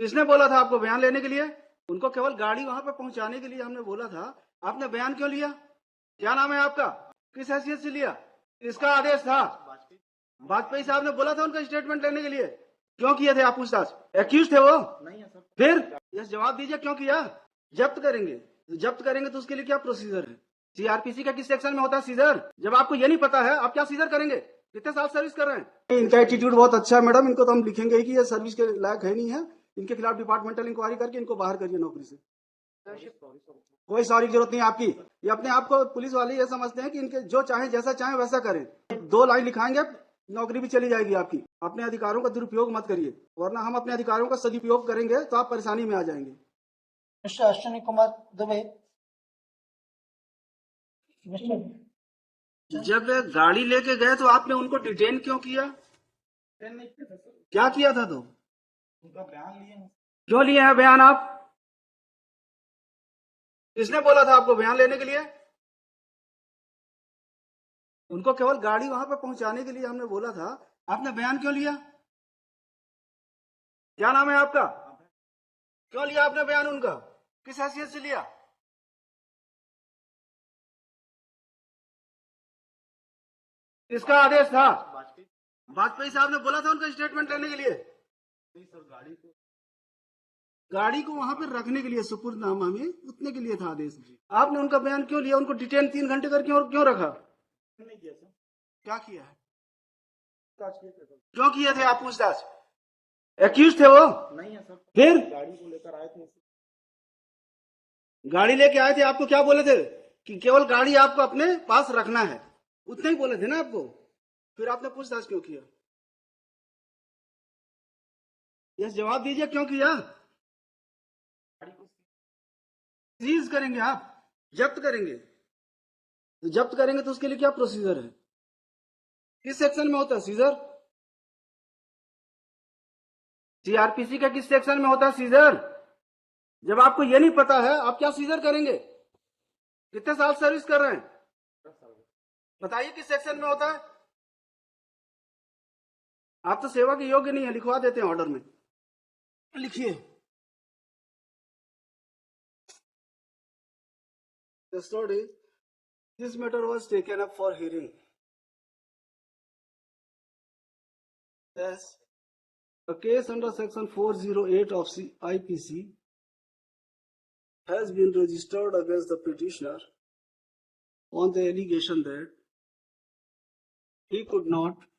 किसने बोला था आपको बयान लेने के लिए? उनको केवल गाड़ी वहां पे पहुंचाने के लिए हमने बोला था। आपने बयान क्यों लिया? क्या नाम है आपका? किस हैसियत से लिया? इसका आदेश था? वाजपेयी साहब ने बोला था उनका स्टेटमेंट लेने के लिए। क्यों किए थे आप पूछताछ? एक्यूज थे वो? नहीं है सर। फिर यस जवाब दीजिए, क्यों किया? जब्त करेंगे। जब्त करेंगे तो उसके लिए क्या प्रोसीजर है? सीआरपीसी का किस सेक्शन में होता है सीजर? जब आपको ये नहीं पता है आप क्या सीजर करेंगे? कितने साल सर्विस कर रहे हैं? इनका एटीट्यूड बहुत अच्छा है मैडम, इनको तो हम लिखेंगे ही कि ये सर्विस के लायक है नहीं है। इनके खिलाफ डिपार्टमेंटल इंक्वायरी करके इनको बाहर करिए नौकरी से। कोई सॉरी की जरूरत नहीं आपकी। ये अपने आप को पुलिस वाले ये समझते हैं कि इनके जो चाहे जैसा चाहे वैसा करें। 2 लाइन लिखाएंगे नौकरी भी चली जाएगी आपकी। अपने अधिकारों का दुरुपयोग मत करिए, वरना हम अपने अधिकारों का सदुपयोग करेंगे तो आप परेशानी में आ जाएंगे। मिस्टर अश्विनी कुमार दुबे। जब गाड़ी लेके गए तो आपने उनको डिटेन क्यों किया? क्या किया था? तो उनका बयान लिए क्यों लिए हैं बयान आप? किसने बोला था आपको बयान लेने के लिए? उनको केवल गाड़ी वहां पे पहुंचाने के लिए हमने बोला था। आपने बयान क्यों लिया? क्या नाम है आपका? क्यों लिया आपने बयान उनका? किस हैसियत से लिया? इसका आदेश था? वाजपेयी साहब ने बोला था उनका स्टेटमेंट लेने के लिए। नहीं सर, गाड़ी को वहां पर रखने के लिए सुपुर्दनामा में उतने के लिए था आदेश। आपने उनका बयान क्यों लिया? उनको डिटेन 3 घंटे करके और क्यों रखा? नहीं किया सर। क्या किया है? क्यों किए थे आप पूछताछ? एक्यूज थे वो? नहीं है सर। फिर गाड़ी को लेकर आए थे। गाड़ी लेके आए थे, आपको क्या बोले थे? कि केवल गाड़ी आपको अपने पास रखना है, उतने ही बोले थे ना आपको। फिर आपने पूछताछ क्यों किया? यस जवाब दीजिए, क्यों किया? सीज करेंगे आप, जब्त करेंगे। तो जब्त करेंगे तो उसके लिए क्या प्रोसीजर है? किस सेक्शन में होता है सीजर? सीआरपीसी का किस सेक्शन में होता है सीजर? जब आपको ये नहीं पता है आप क्या सीजर करेंगे? कितने साल सर्विस कर रहे हैं? बताइए किस सेक्शन में होता है? आप तो सेवा के योग्य नहीं है, लिखवा देते हैं ऑर्डर में। लिखिए। This matter was taken up for hearing. Yes. A case under section 408 of IPC has been registered against the petitioner on the allegation that he could not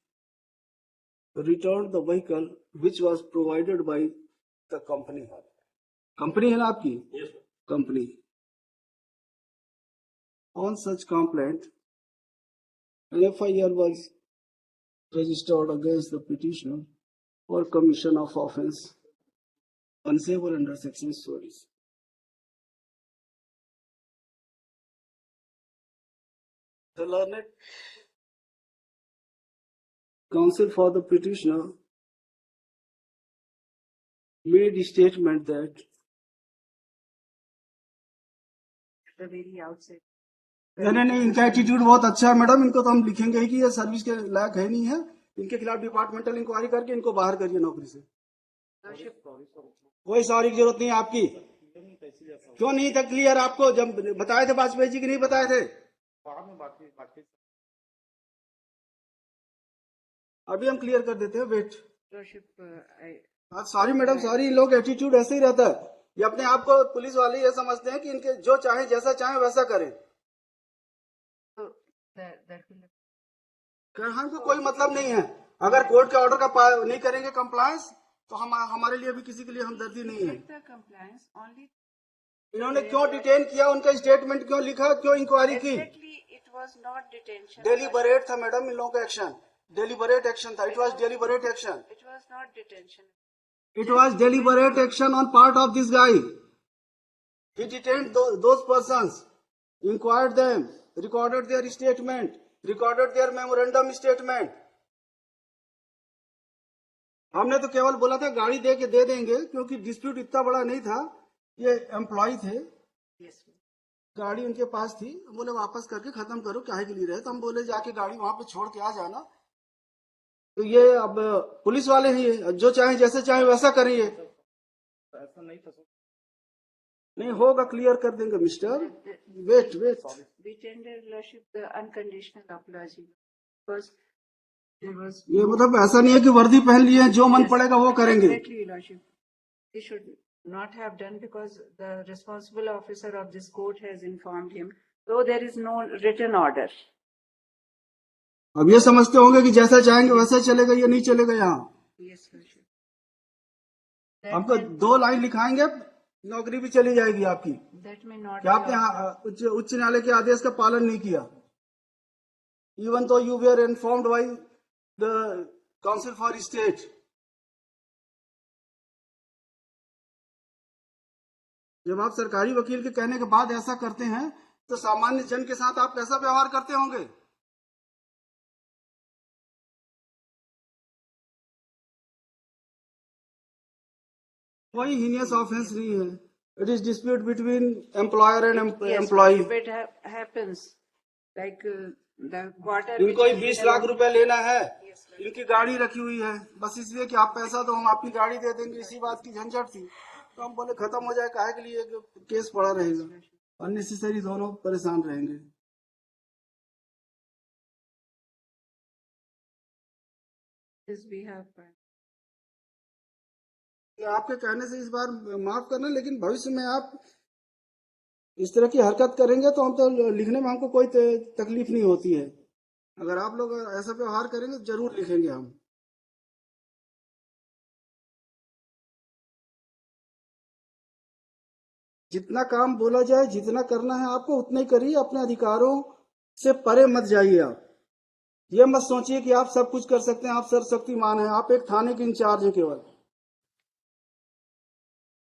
return the vehicle which was provided by the company. Company है ना आपकी? yes, company. On such complaint, an FIR was registered against the petitioner for commission of offence punishable under section 4. The learned counsel for the petitioner made a statement that the very outset. नहीं, इनका attitude बहुत अच्छा है madam, इनको तो हम लिखेंगे ही कि ये सर्विस के लायक है नहीं है। इनके खिलाफ डिपार्टमेंटल इंक्वायरी करके इनको बाहर करिए नौकरी से। कोई सॉरी की जरूरत नहीं है आपकी। क्यों नहीं था क्लियर आपको? जब बताए थे वाजपेयी जी की नहीं बताए थे? अभी हम क्लियर कर देते हैं, वेट। Sorry madam, sorry. लोग एटीट्यूड ऐसे ही रहता है। ये अपने आप को पुलिस वाले ये समझते हैं कि इनके जो चाहे जैसा चाहे वैसा करें। हमको कोई मतलब नहीं है। अगर कोर्ट के ऑर्डर का नहीं करेंगे कंप्लायंस तो हमारे लिए भी किसी के लिए हमदर्दी नहीं है। इन्होंने क्यों डिटेन किया? उनका स्टेटमेंट क्यों लिखा? क्यों इंक्वायरी की? डेलिबरेट था मैडम इन लोगों का एक्शन। डेलिबरेट एक्शन था। It was deliberate action. It was deliberate action on part of this guy. He detained those persons, inquired them, recorded their statement, recorded their memorandum statement. हमने तो केवल बोला था गाड़ी दे के दे देंगे, क्योंकि डिस्प्यूट इतना बड़ा नहीं था। ये एम्प्लॉय थे, गाड़ी उनके पास थी। बोले वापस करके खत्म करो, काहे के लिए रहे? तो हम बोले जाके गाड़ी वहां पे छोड़ के आ जाना। तो ये अब पुलिस वाले ही जो चाहे जैसे चाहे वैसा करेंगे। ऐसा नहीं था सर। नहीं होगा, क्लियर कर देंगे mister. Wait wait, We tender lordship the unconditional apology because there was ये मतलब ऐसा नहीं है कि वर्दी पहन लिए जो मन पड़ेगा वो करेंगे। exactly your lordship. He should not have done because the responsible officer of this court has informed him, though there is no written order. अब ये समझते होंगे कि जैसा चाहेंगे वैसा चलेगा, ये नहीं चलेगा यहाँ। Yes, lordship. आपको 2 लाइन लिखाएंगे, नौकरी भी चली जाएगी आपकी। That may not क्या be आपने allowed. उच्च न्यायालय के आदेश का पालन नहीं किया? Even though you were informed by the counsel for state. जब आप सरकारी वकील के कहने के बाद ऐसा करते हैं तो सामान्य जन के साथ आप कैसा व्यवहार करते होंगे? कोई हीनियस ऑफेंस नहीं है। It is dispute between employer and Yes, employee. if it happens, like the quarter. इनको which he is 20 in lakh the- रुपए लेना है, Yes, lordship. इनकी गाड़ी रखी हुई है, बस इसलिए कि आप पैसा दो हम आपकी गाड़ी दे देंगे, इसी बात की झंझट थी। तो हम बोले खत्म हो जाए, काहे के लिए केस पड़ा रहेगा, अननेसेसरी दोनों परेशान रहेंगे। Yes, we have. कि आपके कहने से इस बार माफ करना, लेकिन भविष्य में आप इस तरह की हरकत करेंगे तो हम तो लिखने में हमको कोई तकलीफ नहीं होती है। अगर आप लोग ऐसा व्यवहार करेंगे तो जरूर लिखेंगे हम। जितना काम बोला जाए, जितना करना है आपको उतना ही करिए, अपने अधिकारों से परे मत जाइए। आप ये मत सोचिए कि आप सब कुछ कर सकते हैं, आप सर्वशक्तिमान हैं। आप एक थाने के इंचार्ज हैं केवल।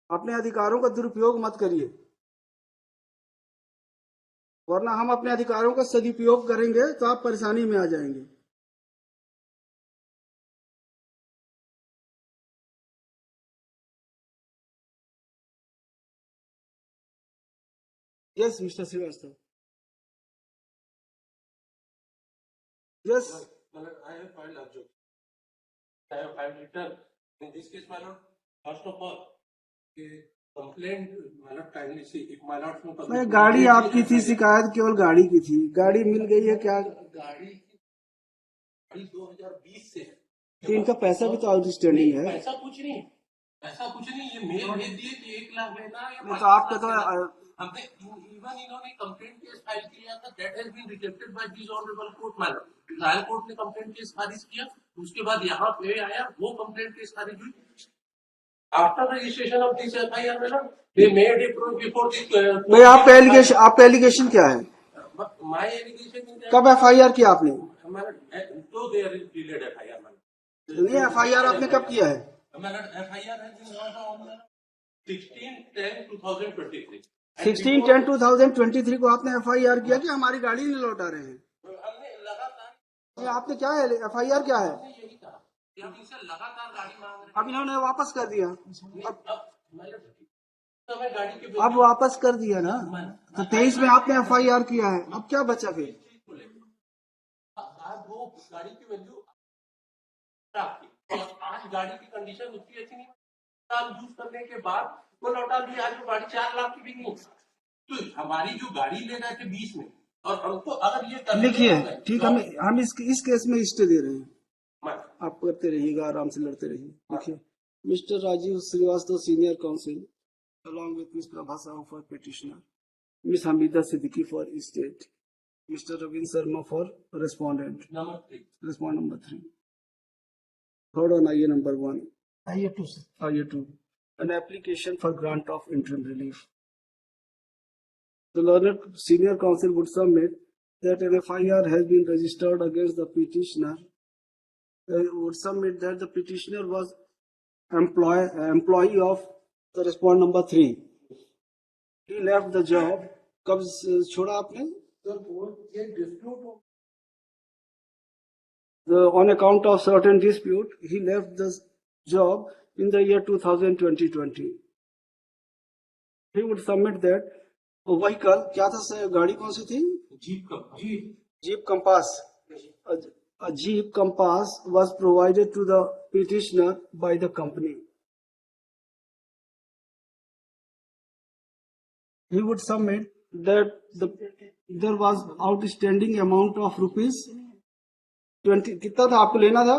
अपने अधिकारों का दुरुपयोग मत करिए, वरना हम अपने अधिकारों का सदुपयोग करेंगे तो आप परेशानी में आ जाएंगे। Yes mister Srivastava. Yes I have filed objection. I have filed return. In this case, my lord, first of all, complaint, my lord, kindly see, if my lord from मैं गाड़ी आपकी थी, शिकायत केवल गाड़ी की थी, गाड़ी मिल गई है क्या? गाड़ी 2020 से तो इनका पैसा भी तो आउटस्टैंडिंग है। ऐसा कुछ नहीं, ऐसा कुछ नहीं। ये मेल भेज दिए कि 1 लाख लेना या नहीं तो आपका तो हमने इवन इन्होंने कंप्लेंट केस फाइल किया था, that has been rejected by this honourable court. Madam trial court ने कंप्लेंट केस खारिज किया, उसके बाद यहाँ पे आया, वो कंप्लेंट केस खारिज हुई। After registration of this FIR madam they made it before this. भाई आपका एलिगेशन क्या है? माय एलिगेशन कब एफआईआर किया आपने? हमारा तो there is delayed FIR madam. नहीं, एफआईआर आपने कब किया है? हमारा एफआईआर है 16/10/2023। 16/10/2023 को आपने एफआईआर किया कि हमारी गाड़ी नहीं लौटा रहे हैं? हमने लगातार ये आपने क्या है, एफआईआर क्या है? यही कहा कि हम इनसे लगातार गाड़ी मांग रहे अब इन्होंने वापस कर दिया। हैं। अब समय गाड़ी के अब वापस कर दिया ना, तो 23 में आपने एफआईआर किया है, अब क्या बचा फिर? आज वो गाड़ी की वैल्यू आपकी, और आज गाड़ी की कंडीशन उसकी अच्छी नहीं, साल यूज करने के बाद वो लौटा दिया। आज वो गाड़ी 4 लाख की भी नहीं। तो हमारी जो गाड़ी ले रहे थे 20 में, और हमको अगर ये करने लिखिए, देते हैं, ठीक, तो हम इस केस में स्टे दे रहे हैं। मैं- आप करते रहिएगा, आराम से लड़ते रहिए। देखिए, mister Rajiv Srivastava senior counsel along with Ms. Prabha Sahu for petitioner, Ms. Hamida Siddiqui for state, Mr. Ravin Sharma for respondent. Number 3 Respond number 3. Third on IA number 1. आइए टू से IA 2. An application for grant of interim relief. The learned senior counsel would submit that an FIR has been registered against the petitioner. Would submit that the petitioner was employee of the respond number 3. He left the job. कब छोड़ा आपने? ये dispute हो On account of certain dispute, he left the job in the year 2020. He would submit that vehicle, क्या था, गाड़ी कौन सी थी? Jeep Compass. A Jeep Compass was provided to the petitioner by the company. he would submit that there was outstanding amount of rupees 20, कितना था आपको लेना था?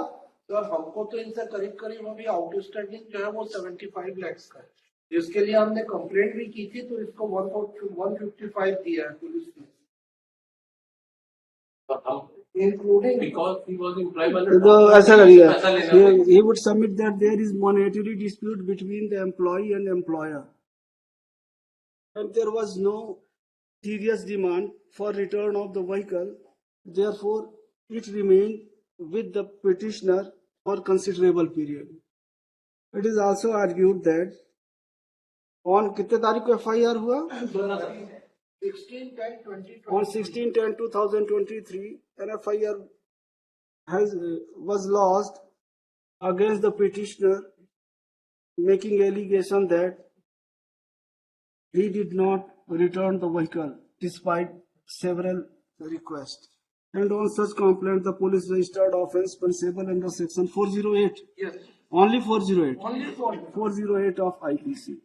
सर हमको तो इनसे करीब करीब अभी आउटस्टैंडिंग जो है वो 75 लाख का है, जिसके लिए हमने कंप्लेंट भी की थी, तो इसको 155 दिया है पुलिस ने, including because he was employed. तो ऐसा करिए, he would submit that there is monetary dispute between the employee and employer, and there was no serious demand for return of the vehicle. Therefore, it remained with the petitioner for considerable period. It is also argued that on कितने तारीख को FIR हुआ? 16/10/2023 On 16/10/2023, an FIR was lodged against the petitioner, making allegation that he did not return the vehicle despite several requests. And on such complaint, the police registered offence punishable under section 408. Yes, Only 408. only for 408 of IPC.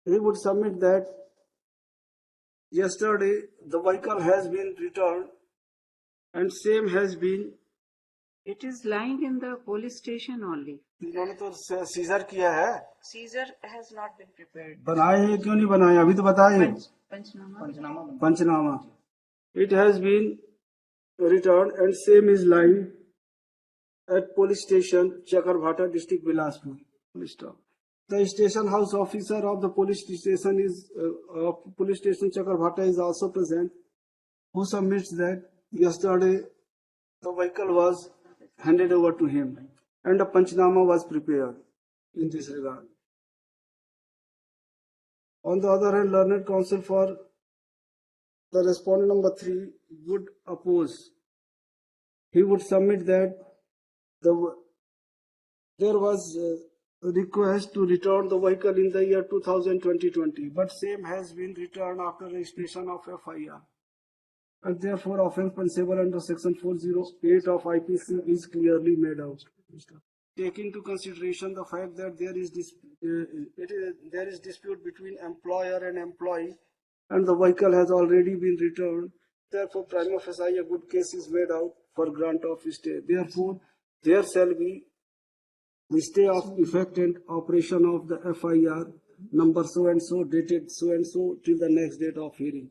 He would submit that yesterday the vehicle has been returned and same has been. It is lying in the police station only. इन्होंने तो scissor किया है, Caesar has not been prepared. बनाए हैं, क्यों नहीं बनाए? अभी तो बताए Panchnama. Panchnama. It has been returned and same is lying at police station Chakarbhata, district Bilaspur. Stop. The station house officer of the police station police station Chakarbhata is also present, who submits that yesterday the vehicle was handed over to him and a panchnama was prepared in this regard. On the other hand, learned counsel for the respondent number 3 would oppose. He would submit that there was a request to return the vehicle in the year 2020, but same has been returned after registration of FIR, and therefore offence punishable under section 408 of IPC is clearly made out. Taking into consideration the fact that there is dispute between employer and employee, and the vehicle has already been returned, therefore prima facie a good case is made out for grant of stay. Therefore, there shall be the stay of effect and operation of the FIR number so and so, dated so and so, till the next date of hearing.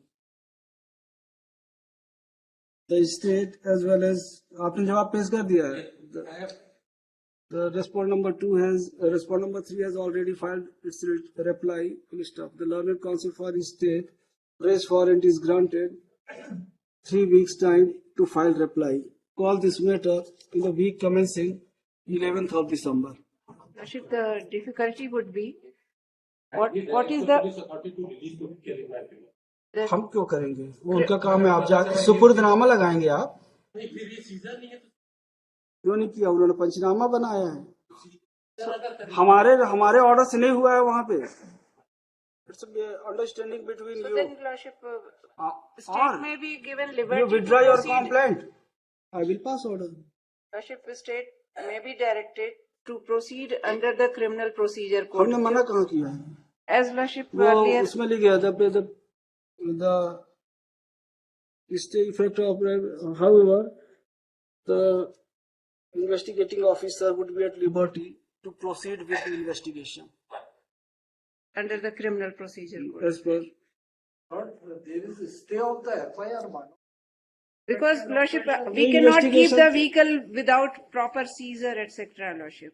The state as well as आपने जवाब पेश कर दिया है. The respondent number 3 has already filed its reply. Full stop. The learned counsel for his state praise warrant is granted 3 weeks time to file reply. Call this matter in the week commencing 11th of December. Worship, the difficulty would be what is the हम क्यों करेंगे? वो उनका काम है. आप जाके सुपुर्दनामा लगाएंगे आप? नहीं, फिर ये सीजर नहीं है तो क्यों नहीं किया? उन्होंने पंचनामा बनाया है. हमारे ऑर्डर से नहीं हुआ है वहाँ पे. It's understanding between so you. then Lordship, or state may be given liberty you withdraw to your proceed. complaint. I will pass order. Lordship, state may be directed to proceed under the criminal procedure code. हमने मना कहाँ किया है? As Lordship वो earlier, उसमें लिख गया था the stay effect of, however, the investigating officer would be at liberty to proceed with the investigation under the criminal procedure code. as per. there is a stay of the FIR man. Because Lordship, we The cannot keep investigation- the vehicle without proper seizure, etc. Lordship.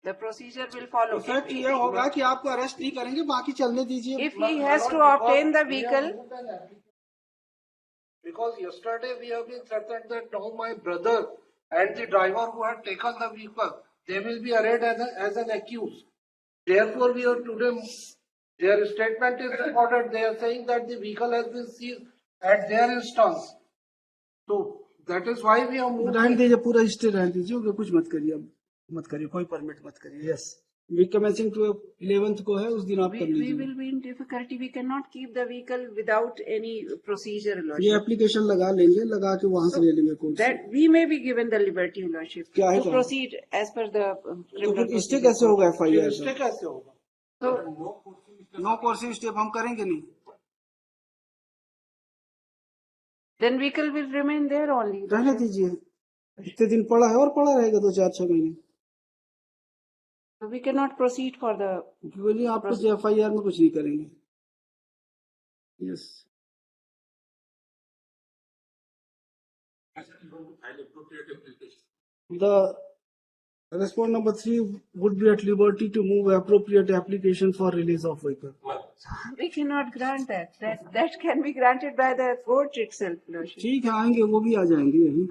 The procedure will follow. Effect ये होगा कि आपको arrest नहीं करेंगे, बाकी चलने दीजिए. If he has to obtain the vehicle, Because yesterday we have been threatened that now my brother and the driver who had taken the vehicle, they will be arraigned as an accused. Therefore, we are today, their statement is recorded. They are saying that the vehicle has been seized at their instance. So that is why we are moving. रहने दीजिए, पूरा stay रहने दीजिए, कुछ मत करिए. अब मत करिए, कोई परमिट मत करिए. Yes, week commencing to 11th को है, उस दिन आप कर we लीजिए. will be in difficulty. We cannot keep the vehicle without any procedure, ये Lordship. एप्लीकेशन लगा लेंगे, लगा के वहां से ले लेंगे कोर्ट से. That we may be given the liberty, Lordship, क्या है to क्या? proceed as per the तो criminal फिर स्टे procedure कैसे होगा FIR Stay का? कैसे होगा? So, नो कोर्सिव स्टेप हम करेंगे नहीं. Then vehicle will remain there only. रहने दीजिए, इतने दिन पड़ा है और पड़ा रहेगा 2-4-6 महीने। So we cannot proceed for the. बोलिए आप कुछ FIR में कुछ नहीं करेंगे। Yes, the respondent number 3 would be at liberty to move appropriate application for release of vehicle. We cannot grant that. That can be granted by the court itself, Lordship. ठीक है, आएंगे, वो भी आ जाएंगे यही।